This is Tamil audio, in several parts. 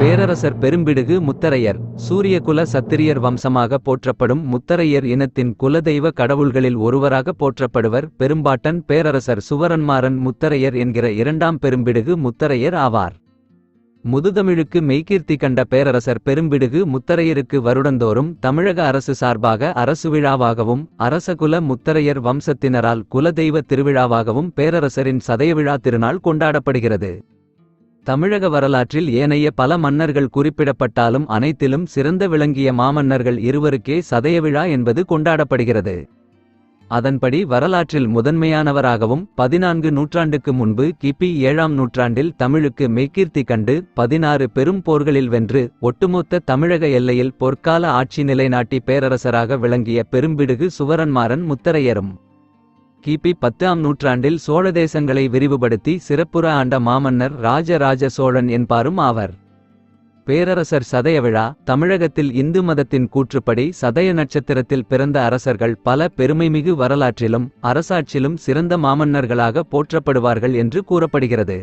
பேரரசர் பெரும்பிடுகு முத்தரையர் சூரியகுல சத்திரியர் வம்சமாக போற்றப்படும் முத்தரையர் இனத்தின் குலதெய்வ கடவுள்களில் ஒருவராக போற்றப்படுவர். பெரும்பாட்டன் பேரரசர் சுவரன்மாறன் முத்தரையர் என்கிற இரண்டாம் பெரும்பிடுகு முத்தரையர் ஆவார். முதுதமிழுக்கு மெய்கீர்த்தி கண்ட பேரரசர் பெரும்பிடுகு முத்தரையருக்கு வருடந்தோறும் தமிழக அரசு சார்பாக அரசு விழாவாகவும் அரசகுல முத்தரையர் வம்சத்தினரால் குலதெய்வ திருவிழாவாகவும் பேரரசரின் சதயவிழா திருநாள் கொண்டாடப்படுகிறது. தமிழக வரலாற்றில் ஏனைய பல மன்னர்கள் குறிப்பிடப்பட்டாலும் அனைத்திலும் சிறந்த விளங்கிய மாமன்னர்கள் இருவருக்கே சதயவிழா என்பது கொண்டாடப்படுகிறது. அதன்படி வரலாற்றில் முதன்மையானவராகவும் 14 நூற்றாண்டுக்கு முன்பு கிபி 7ஆம் நூற்றாண்டில் தமிழுக்கு மெய்கீர்த்தி கண்டு 16 பெரும் போர்களில் வென்று ஒட்டுமொத்த தமிழக எல்லையில் பொற்கால ஆட்சி நிலைநாட்டி பேரரசராக விளங்கிய பெரும்பிடுகு சுவரன்மாறன் முத்தரையரும் கிபி 10ஆம் நூற்றாண்டில் சோழ தேசங்களை விரிவுபடுத்தி சிறப்புற ஆண்ட மாமன்னர் ராஜராஜ சோழன் என்பாரும் ஆவர். பேரரசர் சதயவிழா தமிழகத்தில் இந்து மதத்தின் கூற்றுப்படி சதய நட்சத்திரத்தில் பிறந்த அரசர்கள் பல பெருமைமிகு வரலாற்றிலும் அரசாட்சியிலும் சிறந்த மாமன்னர்களாக போற்றப்படுவார்கள் என்று கூறப்படுகிறது.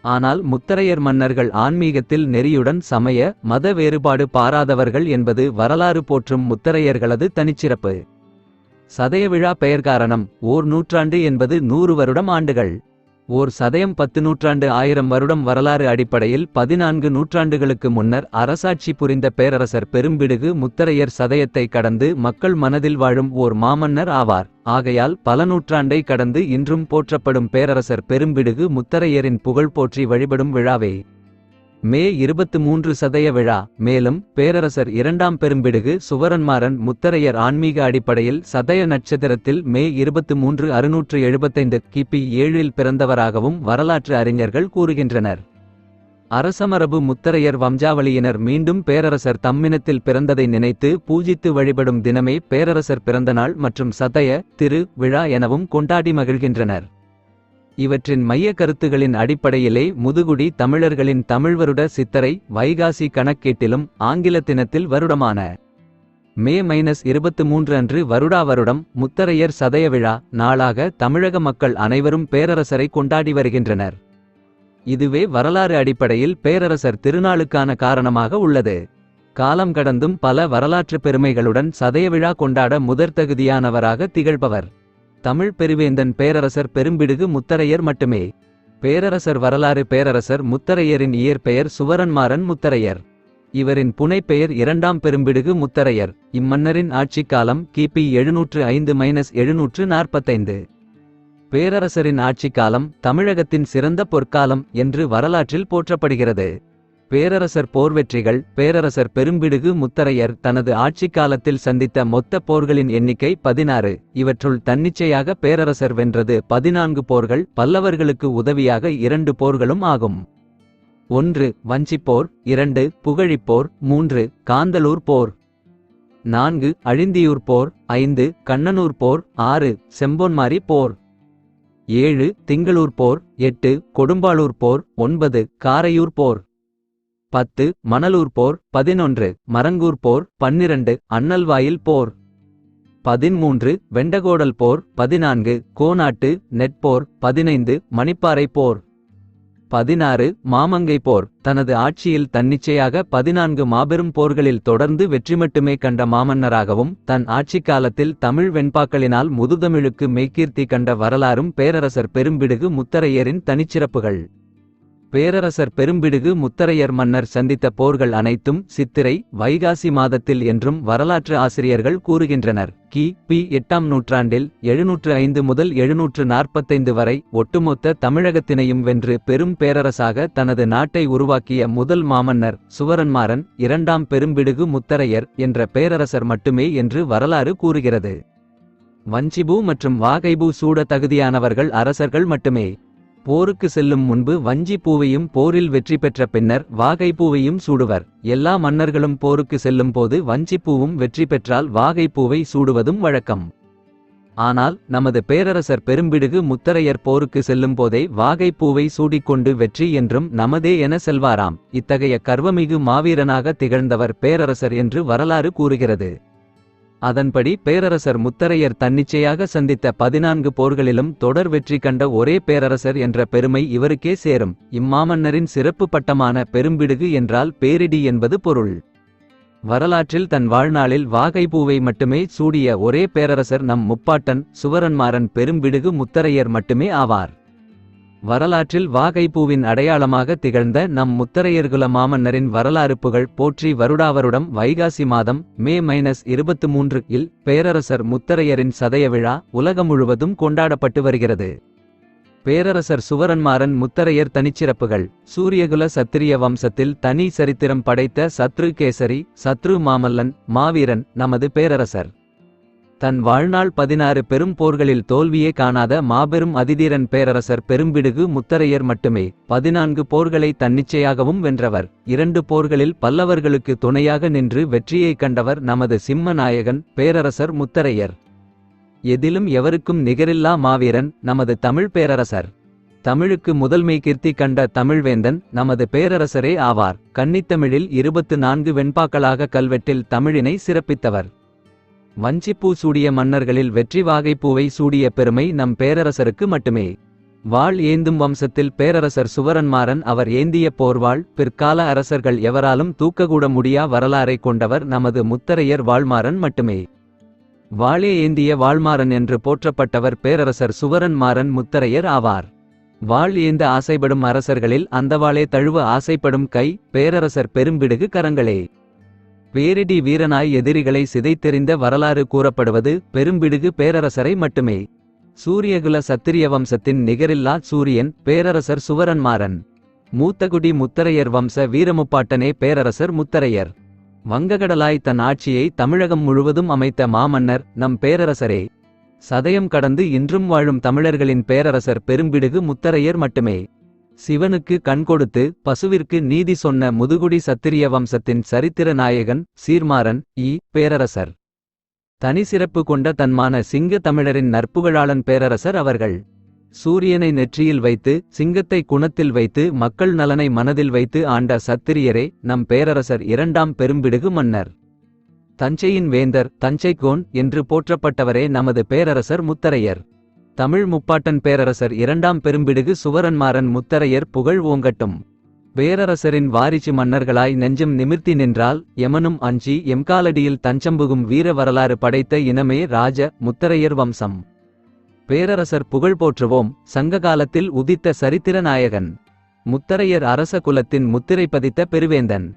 ஆனால் முத்தரையர் மன்னர்கள் ஆன்மீகத்தில் நெறியுடன் சமய மத வேறுபாடு பாராதவர்கள் என்பது வரலாறு போற்றும் முத்தரையர்களது தனிச்சிறப்பு. சதயவிழா பெயர் காரணம் ஓர் நூற்றாண்டு என்பது 100 வருடம் ஆண்டுகள். ஓர் சதயம் 10 நூற்றாண்டு 1000 வருடம் வரலாறு அடிப்படையில் 14 நூற்றாண்டுகளுக்கு முன்னர் அரசாட்சி புரிந்த பேரரசர் பெரும்பிடுகு முத்தரையர் சதயத்தை கடந்து மக்கள் மனதில் வாழும் ஓர் மாமன்னர் ஆவார். ஆகையால் பல நூற்றாண்டை கடந்து இன்றும் போற்றப்படும் பேரரசர் பெரும்பிடுகு முத்தரையரின் புகழ் போற்றி வழிபடும் விழாவே மே 23 சதய விழா. மேலும் பேரரசர் இரண்டாம் பெரும்பிடுகு சுவரன்மாறன் முத்தரையர் ஆன்மீக அடிப்படையில் சதய நட்சத்திரத்தில் மே 23 675 கிபி 7இல் பிறந்தவராகவும் வரலாற்று அறிஞர்கள் கூறுகின்றனர். அரசமரபு முத்தரையர் வம்சாவளியினர் மீண்டும் பேரரசர் தம்மினத்தில் பிறந்ததை நினைத்து பூஜித்து வழிபடும் தினமே பேரரசர் பிறந்தநாள் மற்றும் சதய திரு விழா எனவும் கொண்டாடி மகிழ்கின்றனர். இவற்றின் மைய கருத்துகளின் அடிப்படையிலே முதுகுடி தமிழர்களின் தமிழ்வருட சித்தரை வைகாசி கணக்கீட்டிலும் ஆங்கிலத்தினத்தில் வருடமான மே 23 அன்று வருடா வருடம் முத்தரையர் சதயவிழா நாளாக தமிழக மக்கள் அனைவரும் பேரரசரை கொண்டாடி வருகின்றனர். இதுவே வரலாறு அடிப்படையில் பேரரசர் திருநாளுக்கான காரணமாக உள்ளது. காலம் கடந்தும் பல வரலாற்று பெருமைகளுடன் சதயவிழா கொண்டாட முதற்தகுதியானவராக திகழ்பவர் தமிழ் பெருவேந்தன் பேரரசர் பெரும்பிடுகு முத்தரையர் மட்டுமே. பேரரசர் வரலாறு பேரரசர் முத்தரையரின் இயற்பெயர் சுவரன்மாறன் முத்தரையர். இவரின் புனைப்பெயர் இரண்டாம் பெரும்பிடுகு முத்தரையர். இம்மன்னரின் ஆட்சிக்காலம் கிபி 705-745. பேரரசரின் ஆட்சிக்காலம் தமிழகத்தின் சிறந்த பொற்காலம் என்று வரலாற்றில் போற்றப்படுகிறது. பேரரசர் போர்வெற்றிகள் பேரரசர் பெரும்பிடுகு முத்தரையர் தனது ஆட்சிக்காலத்தில் சந்தித்த மொத்த போர்களின் எண்ணிக்கை 16. இவற்றுள் தன்னிச்சையாக பேரரசர் வென்றது 14 போர்கள் பல்லவர்களுக்கு உதவியாக 2 போர்களும் ஆகும். 1 வஞ்சிப்போர், 2 புகழிப்போர், 3 காந்தலூர் போர், 4 அழிந்தியூர் போர், 5 கண்ணனூர் போர், 6 செம்போன்மாரி போர், 7 திங்களூர் போர், 8 கொடும்பாளூர் போர், 9 காரையூர் போர், 10 மணலூர் போர், 11 மரங்கூர் போர், 12 அண்ணல்வாயில் போர், 13 வெண்டகோடல் போர், 14 கோனாட்டு நெட்போர், 15 மணிப்பாறை போர், 16 மாமங்கை போர். தனது ஆட்சியில் தன்னிச்சையாக 14 மாபெரும் போர்களில் தொடர்ந்து வெற்றி மட்டுமே கண்ட மாமன்னராகவும் தன் ஆட்சிக்காலத்தில் தமிழ் வெண்பாக்களினால் முதுதமிழுக்கு மெய்கீர்த்தி கண்ட வரலாறும் பேரரசர் பெரும்பிடுகு முத்தரையரின் தனிச்சிறப்புகள். பேரரசர் பெரும்பிடுகு முத்தரையர் மன்னர் சந்தித்த போர்கள் அனைத்தும் சித்திரை வைகாசி மாதத்தில் என்றும் வரலாற்று ஆசிரியர்கள் கூறுகின்றனர். கி.பி. 8ஆம் நூற்றாண்டில் 705 முதல் 745 வரை ஒட்டுமொத்த தமிழகத்தினையும் வென்று பெரும் பேரரசாக தனது நாட்டை உருவாக்கிய முதல் மாமன்னர் சுவரன்மாறன் இரண்டாம் பெரும்பிடுகு முத்தரையர் என்ற பேரரசர் மட்டுமே என்று வரலாறு கூறுகிறது. வஞ்சிபூ மற்றும் வாகைபூ சூட தகுதியானவர்கள் அரசர்கள் மட்டுமே. போருக்கு செல்லும் முன்பு வஞ்சி பூவையும் போரில் வெற்றி பெற்ற பின்னர் வாகை பூவையும் சூடுவர். எல்லா மன்னர்களும் போருக்கு செல்லும் போது வஞ்சி பூவும் வெற்றி பெற்றால் வாகை பூவை சூடுவதும் வழக்கம். ஆனால் நமது பேரரசர் பெரும்பிடுகு முத்தரையர் போருக்கு செல்லும் போதே வாகை பூவை சூடிக்கொண்டு வெற்றி என்றும் நமதே என செல்வாராம். இத்தகைய கர்வமிகு மாவீரனாக திகழ்ந்தவர் பேரரசர் என்று வரலாறு கூறுகிறது. அதன்படி பேரரசர் முத்தரையர் தன்னிச்சையாக சந்தித்த 14 போர்களிலும் தொடர் வெற்றி கண்ட ஒரே பேரரசர் என்ற பெருமை இவருக்கே சேரும். இம்மாமன்னரின் சிறப்பு பட்டமான பெரும்பிடுகு என்றால் பேரிடி என்பது பொருள். வரலாற்றில் தன் வாழ்நாளில் வாகைப்பூவை மட்டுமே சூடிய ஒரே பேரரசர் நம் முப்பாட்டன் சுவரன்மாறன் பெரும்பிடுகு முத்தரையர் மட்டுமே ஆவார். வரலாற்றில் வாகைப்பூவின் அடையாளமாக திகழ்ந்த நம் முத்தரையர்குல மாமன்னரின் வரலாறு புகழ் போற்றி வருடாவருடம் வைகாசி மாதம் மே 23 இல் பேரரசர் முத்தரையரின் சதய விழா உலகம் முழுவதும் கொண்டாடப்பட்டு வருகிறது. பேரரசர் சுவரன்மாறன் முத்தரையர் தனிச்சிறப்புகள். சூரியகுல சத்திரிய வம்சத்தில் தனி சரித்திரம் படைத்த சத்ரு கேசரி சத்ரு மாமல்லன் மாவீரன் நமது பேரரசர். தன் வாழ்நாள் 16 பெரும் போர்களில் தோல்வியே காணாத மாபெரும் அதிதீரன் பேரரசர் பெரும்பிடுகு முத்தரையர் மட்டுமே. 14 போர்களை தன்னிச்சையாகவும் வென்றவர். 2 போர்களில் பல்லவர்களுக்கு துணையாக நின்று வெற்றியை கண்டவர் நமது சிம்ம நாயகன் பேரரசர் முத்தரையர். எதிலும் எவருக்கும் நிகரில்லா மாவீரன் நமது தமிழ் பேரரசர். தமிழுக்கு முதல்மை கீர்த்தி கண்ட தமிழ்வேந்தன் நமது பேரரசரே ஆவார். கன்னித்தமிழில் 24 வெண்பாக்களாக கல்வெட்டில் தமிழினை சிறப்பித்தவர். வஞ்சிப்பூ சூடிய மன்னர்களில் வெற்றி வாகைப்பூவை சூடிய பெருமை நம் பேரரசருக்கு மட்டுமே. வாள் ஏந்தும் வம்சத்தில் பேரரசர் சுவரன்மாறன் அவர் ஏந்திய போர்வாள் பிற்கால அரசர்கள் எவராலும் தூக்கக்கூட முடியா வரலாறை கொண்டவர் நமது முத்தரையர் வாள்மாறன் மட்டுமே. வாளே ஏந்திய வாள்மாறன் என்று போற்றப்பட்டவர் பேரரசர் சுவரன்மாறன் முத்தரையர் ஆவார். வாள் ஏந்த ஆசைப்படும் அரசர்களில் அந்த வாளே தழுவ ஆசைப்படும் கை பேரரசர் பெரும்பிடுகு கரங்களே. பேரிடி வீரனாய் எதிரிகளை சிதைத்தெறிந்த வரலாறு கூறப்படுவது பெரும்பிடுகு பேரரசரை மட்டுமே. சூரியகுல சத்திரிய வம்சத்தின் நிகரில்லா சூரியன் பேரரசர் சுவரன்மாறன். மூத்தகுடி முத்தரையர் வம்ச வீரமுப்பாட்டனே பேரரசர் முத்தரையர். வங்ககடலாய் தன் ஆட்சியை தமிழகம் முழுவதும் அமைத்த மாமன்னர் நம் பேரரசரே. சதயம் கடந்து இன்றும் வாழும் தமிழர்களின் பேரரசர் பெரும்பிடுகு முத்தரையர் மட்டுமே. சிவனுக்கு கண் கொடுத்து பசுவிற்கு நீதி சொன்ன முதுகுடி சத்திரிய வம்சத்தின் சரித்திர நாயகன் சீர்மாறன் பேரரசர். தனி சிறப்பு கொண்ட தன்மான சிங்க தமிழரின் நற்புகழாளன் பேரரசர் அவர்கள். சூரியனை நெற்றியில் வைத்து சிங்கத்தை குணத்தில் வைத்து மக்கள் நலனை மனதில் வைத்து ஆண்ட சத்திரியரே நம் பேரரசர் 2ஆம் பெரும்பிடுகு மன்னர். தஞ்சையின் வேந்தர் தஞ்சைக்கோன் என்று போற்றப்பட்டவரே நமது பேரரசர் முத்தரையர். தமிழ் முப்பாட்டன் பேரரசர் 2ஆம் பெரும்பிடுகு சுவரன்மாறன் முத்தரையர் புகழ் ஓங்கட்டும். பேரரசரின் வாரிசு மன்னர்களாய் நெஞ்சம் நிமிர்த்தி நின்றால் எமனும் அஞ்சி எம்காலடியில் தஞ்சம்புகும் வீர வரலாறு படைத்த இனமே ராஜ முத்தரையர் வம்சம். பேரரசர் புகழ் போற்றுவோம் சங்க காலத்தில் உதித்த சரித்திர நாயகன். முத்தரையர் அரச குலத்தின் முத்திரை பதித்த பெருவேந்தன்.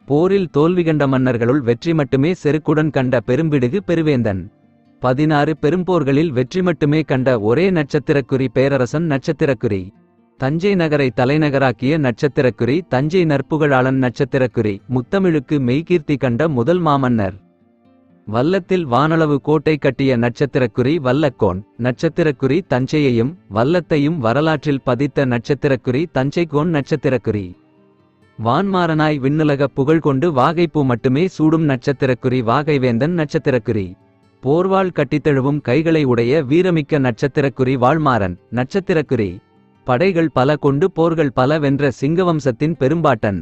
போரில் தோல்வி கண்ட மன்னர்களுள் வெற்றி மட்டுமே செருக்குடன் கண்ட பெரும்பிடுகு பெருவேந்தன். 16 பெரும்போர்களில் வெற்றி மட்டுமே கண்ட ஒரே நட்சத்திரக்குறி பேரரசன் நட்சத்திரக்குறி. தஞ்சை நகரை தலைநகராக்கிய நட்சத்திரக்குறி தஞ்சை நற்புகழாளன் நட்சத்திரக்குறி. முத்தமிழுக்கு மெய்கீர்த்தி கண்ட முதல் மாமன்னர். வல்லத்தில் வானளவு கோட்டை கட்டிய நட்சத்திரக்குறி வல்லக்கோன். நட்சத்திரக்குறி தஞ்சையையும் வல்லத்தையும் வரலாற்றில் பதித்த நட்சத்திரக்குறி தஞ்சைக்கோன் நட்சத்திரக்குறி. வான்மாறனாய் விண்ணுலக புகழ் கொண்டு வாகைப்பூ மட்டுமே சூடும் நட்சத்திரக்குறி வாகைவேந்தன் நட்சத்திரக்குறி. போர்வாள் கட்டித்தழுவும் கைகளை உடைய வீரமிக்க நட்சத்திரக்குறி வாள்மாறன் நட்சத்திரக்குறி. படைகள் பல கொண்டு போர்கள் பல வென்ற சிங்கவம்சத்தின் பெரும்பாட்டன்.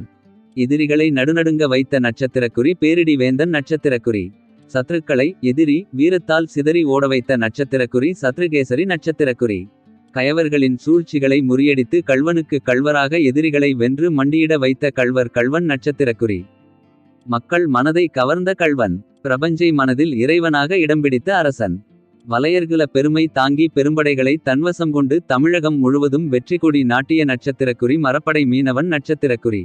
எதிரிகளை நடுநடுங்க வைத்த நட்சத்திரக்குறி பேரிடி வேந்தன் நட்சத்திரக்குறி. சத்ருக்களை எதிரி வீரத்தால் சிதறி ஓட வைத்த நட்சத்திரக்குறி சத்ருகேசரி நட்சத்திரக்குறி. கயவர்களின் சூழ்ச்சிகளை முறியடித்து கள்வனுக்கு கள்வராக எதிரிகளை வென்று மண்டியிட வைத்த கள்வன் நட்சத்திரக்குறி. மக்கள் மனதை கவர்ந்த கள்வன். பிரபஞ்சை மனதில் இறைவனாக இடம்பிடித்த அரசன். வலையர்குல பெருமை தாங்கி பெரும்படைகளை தன்வசம் கொண்டு தமிழகம் முழுவதும் வெற்றி கொடி நாட்டிய நட்சத்திரக்குறி மரப்படை மீனவன் நட்சத்திரக்குறி.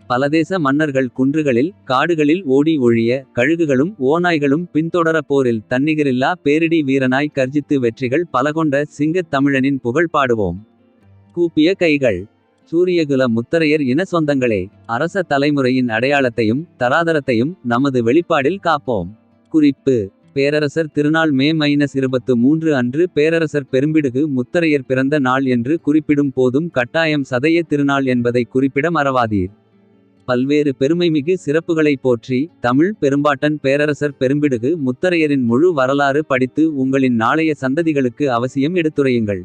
பலதேச மன்னர்கள் குன்றுகளில் காடுகளில் ஓடி ஒழிய கழுகுகளும் ஓநாய்களும் பின்தொடர போரில் தன்னிகரில்லா பேரிடி வீரனாய் கர்ஜித்து வெற்றிகள் பலகொண்ட சிங்கத் தமிழனின் புகழ் பாடுவோம். கூப்பிய கைகள். சூரியகுல முத்தரையர் இன சொந்தங்களே. அரச தலைமுறையின் அடையாளத்தையும் தராதரத்தையும் நமது வெளிப்பாடில் காப்போம். குறிப்பு: பேரரசர் திருநாள் மே 23 அன்று பேரரசர் பெரும்பிடுகு முத்தரையர் பிறந்த நாள் என்று குறிப்பிடும் போதும் கட்டாயம் சதய திருநாள் என்பதை குறிப்பிட மறவாதீர். பல்வேறு பெருமைமிகு சிறப்புகளை போற்றி தமிழ் பெரும்பாட்டன் பேரரசர் பெரும்பிடுகு முத்தரையரின் முழு வரலாறு படித்து உங்களின் நாளைய சந்ததிகளுக்கு அவசியம் எடுத்துரையுங்கள்.